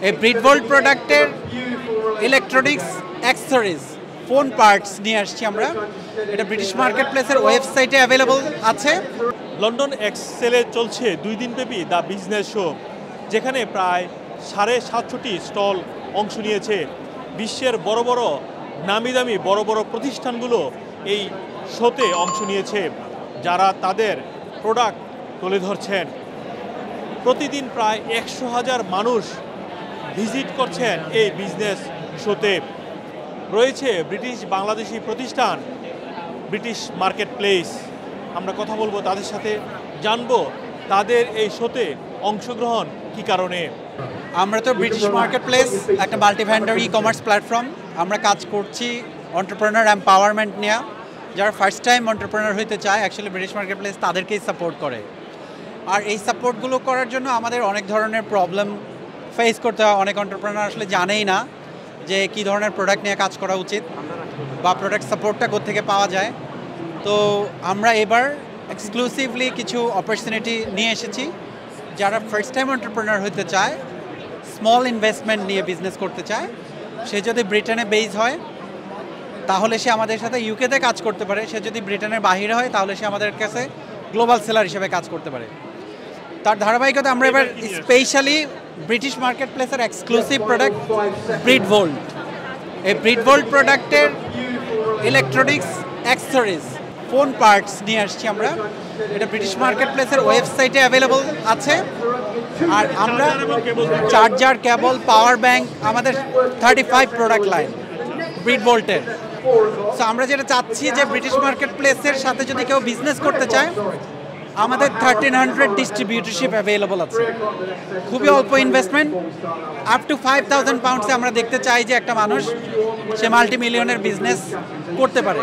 এই ব্রিডভোল্ট প্রোডাক্টের electronics accessories phone parts নিয়ে আসছি আমরা। এটা ব্রিটিশ মার্কেট প্লেসের ওয়েবসাইটে অ্যাভেলেবল আছে। লন্ডন এক্সেলে চলছে 2 দিনব্যাপী দ্য বিজনেস শো, যেখানে প্রায় 750টি স্টল অংশ নিয়েছে। বিশ্বের বড় বড় নামি দামি বড় বড় প্রতিষ্ঠানগুলো এই শোতে অংশ নিয়েছে, যারা তাদের প্রোডাক্ট তুলে ধরছেন। প্রতিদিন প্রায় 100,000 মানুষ ভিজিট করছেন এই বিজনেস শোতে। রয়েছে ব্রিটিশ বাংলাদেশি প্রতিষ্ঠান ব্রিটিশ মার্কেট প্লেস। আমরা কথা বলবো তাদের সাথে, জানবো তাদের এই শোতে অংশগ্রহণ কি কারণে। আমরা তো ব্রিটিশ মার্কেট প্লেস একটা multi vendor e commerce platform. আমরা কাজ করছি এন্টারপ্রেনার এম্পাওয়ারমেন্ট নিয়ে। যারা ফার্স্ট টাইম এন্টারপ্রেনার হতে চায়, অ্যাকচুয়ালি ব্রিটিশ মার্কেট প্লেস তাদেরকেই সাপোর্ট করে। আর এই সাপোর্টগুলো করার জন্য আমাদের অনেক ধরনের প্রবলেম ফেস করতে হয়। অনেক এন্টারপ্রেনার আসলে জানেই না যে কী ধরনের প্রোডাক্ট নিয়ে কাজ করা উচিত বা প্রোডাক্ট সাপোর্টটা কোত্থেকে পাওয়া যায়। তো আমরা এবার এক্সক্লুসিভলি কিছু অপরচুনিটি নিয়ে এসেছি। যারা ফার্স্ট টাইম এন্টারপ্রেনার হতে চায়, স্মল ইনভেস্টমেন্ট নিয়ে বিজনেস করতে চায়, সে যদি ব্রিটেনে বেস হয় তাহলে সে আমাদের সাথে ইউকেতে কাজ করতে পারে। সে যদি ব্রিটেনের বাইরে হয় তাহলে সে আমাদের কাছে গ্লোবাল সেলার হিসেবে কাজ করতে পারে। তার ধারাবাহিকতা আমরা এবার স্পেশালি ব্রিটিশ মার্কেট প্লেসের এক্সক্লুসিভ প্রোডাক্ট ব্রিডভোল্ট, এই ব্রিডভোল্ট প্রোডাক্টের ইলেকট্রনিক্স অ্যাক্সেসরিজ ফোন পার্টস নিয়ে আসছি আমরা। এটা ব্রিটিশ মার্কেট প্লেসের ওয়েবসাইটে অ্যাভেলেবল আছে। আর আমরা চার্জার, কেবল, পাওয়ার ব্যাংক, আমাদের 35 প্রোডাক্ট লাইন ব্রিডভোল্টের। সো আমরা যেটা চাচ্ছি যে ব্রিটিশ মার্কেট প্লেসের সাথে যদি কেউ বিজনেস করতে চায়, আমাদের 1300 ডিস্ট্রিবিউটরশিপ অ্যাভেলেবল আছে। খুবই অল্প ইনভেস্টমেন্ট, আপ টু 5,000 পাউন্ডসে আমরা দেখতে চাই যে একটা মানুষ সে মাল্টি মিলিয়নের বিজনেস করতে পারে।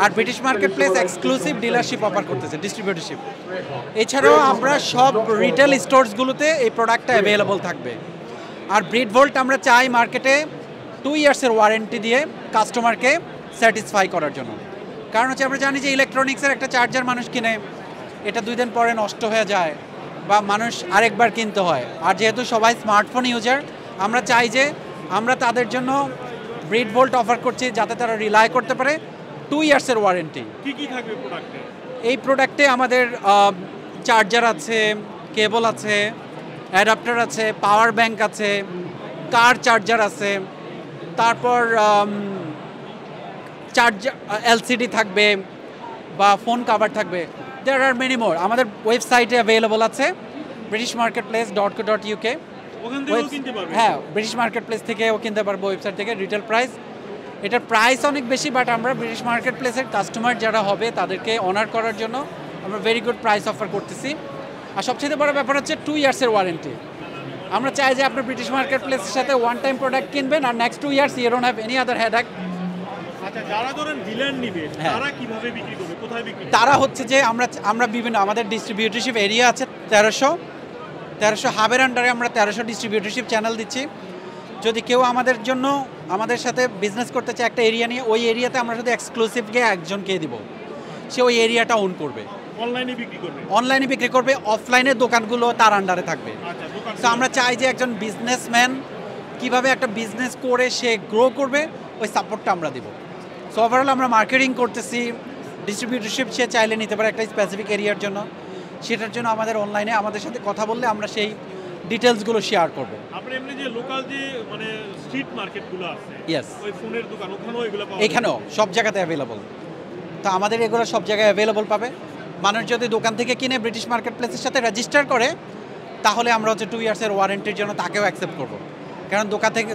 আর British market place exclusive dealership offer করতেছে, ডিস্ট্রিবিউটরশিপ। এছাড়াও আমরা সব রিটেল স্টোরসগুলোতে এই প্রোডাক্টটা অ্যাভেলেবল থাকবে। আর ব্রিডভোল্ট আমরা চাই মার্কেটে 2 ইয়ার্সের ওয়ারেন্টি দিয়ে কাস্টমারকে স্যাটিসফাই করার জন্য। কারণ হচ্ছে আমরা জানি যে ইলেকট্রনিক্সের একটা চার্জার মানুষ কিনে, এটা 2 দিন পরে নষ্ট হয়ে যায় বা মানুষ আরেকবার কিনতে হয়। আর যেহেতু সবাই স্মার্টফোন ইউজার, আমরা চাই যে আমরা তাদের জন্য ব্রিডভোল্ট অফার করছি যাতে তারা রিলাই করতে পারে 2 ইয়ার্সের ওয়ারেন্টি। কি কি থাকবে প্রোডাক্টে? এই প্রোডাক্টে আমাদের চার্জার আছে, কেবল আছে, অ্যাডাপ্টার আছে, পাওয়ার ব্যাংক আছে, কার চার্জার আছে, তারপর চার্জার এলসিডি থাকবে বা ফোন কভার থাকবে। দেয়ার আর মেনি মোর। আমাদের ওয়েবসাইটে অ্যাভেলেবল আছে britishmarketplace.co.uk। হ্যাঁ, ব্রিটিশ মার্কেট প্লেস থেকেও কিনতে পারবো, ওয়েবসাইট থেকে। রিটেল প্রাইস, এটার প্রাইস অনেক বেশি, বাট আমরা ব্রিটিশ মার্কেট প্লেসের কাস্টমার যারা হবে তাদেরকে অনার করার জন্য আমরা ভেরি গুড প্রাইস অফার করতেছি। আর সবচেয়ে বড় ব্যাপার হচ্ছে 2 ইয়ার্সের ওয়ারেন্টি। আমরা চাই যে আপনি ব্রিটিশ মার্কেট প্লেসের সাথে ওয়ান টাইম প্রোডাক্ট কিনবেন আর next 2 years you don't have any other headache. আচ্ছা, যারা ধরেন ডিলার নিবে তারা কিভাবে বিক্রি করবে, কোথায় বিক্রি করবে? তারা হচ্ছে যে আমরা বিভিন্ন আমাদের ডিস্ট্রিবিউটরশিপ এরিয়া আছে 1300 হাবের আন্ডারে আমরা 1300 ডিস্ট্রিবিউটরশিপ চ্যানেল দিচ্ছি। যদি কেউ আমাদের সাথে বিজনেস করতে চায় একটা এরিয়া নিয়ে, ওই এরিয়াতে আমরা শুধু এক্সক্লুসিভকে একজনকে দিব, সে ওই এরিয়াটা ওন করবে। অনলাইনে বিক্রি করবে? অনলাইনে বিক্রি করবে, অফলাইনের দোকানগুলো তার আন্ডারে থাকবে। তো আমরা চাই যে একজন বিজনেসম্যান কীভাবে একটা বিজনেস করে সে গ্রো করবে, ওই সাপোর্টটা আমরা দিব। সো ওভারঅল আমরা মার্কেটিং করতেছি, ডিস্ট্রিবিউটরশিপ সে চাইলে নিতে পারে একটা স্পেসিফিক এরিয়ার জন্য। সেটার জন্য আমাদের অনলাইনে আমাদের সাথে কথা বললে আমরা সেই ডিটেলসগুলো শেয়ার করব। আপনি এমনি যে লোকাল যে মানে স্ট্রিট মার্কেটগুলো আছে, ইয়েস, ওই ফোনের দোকান ওখানেও এগুলো পাওয়া যায়? এখানেও সব জায়গাতে অ্যাভেলেবল। তো আমাদের এগুলো সব জায়গায় অ্যাভেলেবল পাবে। মানুষ যদি দোকান থেকে কিনে ব্রিটিশ মার্কেট প্লেসের সাথে রেজিস্টার করে, তাহলে আমরা হচ্ছে 2 ইয়ার্সের ওয়ারেন্টির জন্য তাকেও অ্যাকসেপ্ট করব। কারণ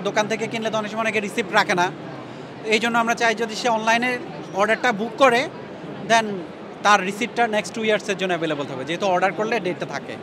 দোকান থেকে কিনলে তো অনেক সময় অনেকে রিসিপ্ট রাখে না। এই জন্য আমরা চাই যদি সে অনলাইনে অর্ডারটা বুক করে, দেন তার রিসিপ্টটা নেক্সট 2 ইয়ার্সের জন্য অ্যাভেলেবল থাকবে, যেহেতু অর্ডার করলে ডেটটা থাকে।